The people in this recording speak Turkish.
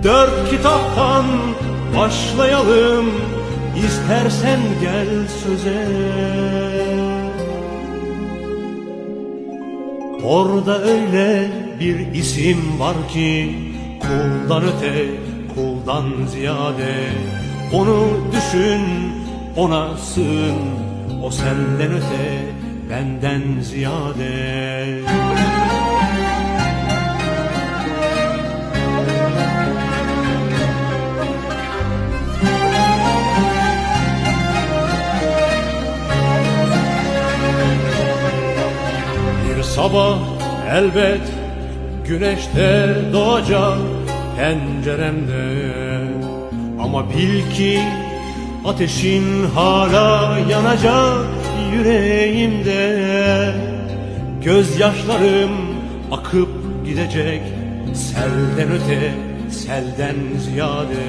Dört kitaptan başlayalım, istersen gel söze. Orada öyle bir isim var ki, kuldan öte, kuldan ziyade. Onu düşün, ona sığın, o senden öte, benden ziyade. Bir sabah elbet güneşte doğacak penceremde. Ama bil ki ateşin hala yanacak yüreğimde. Gözyaşlarım akıp gidecek, selden öte, selden ziyade.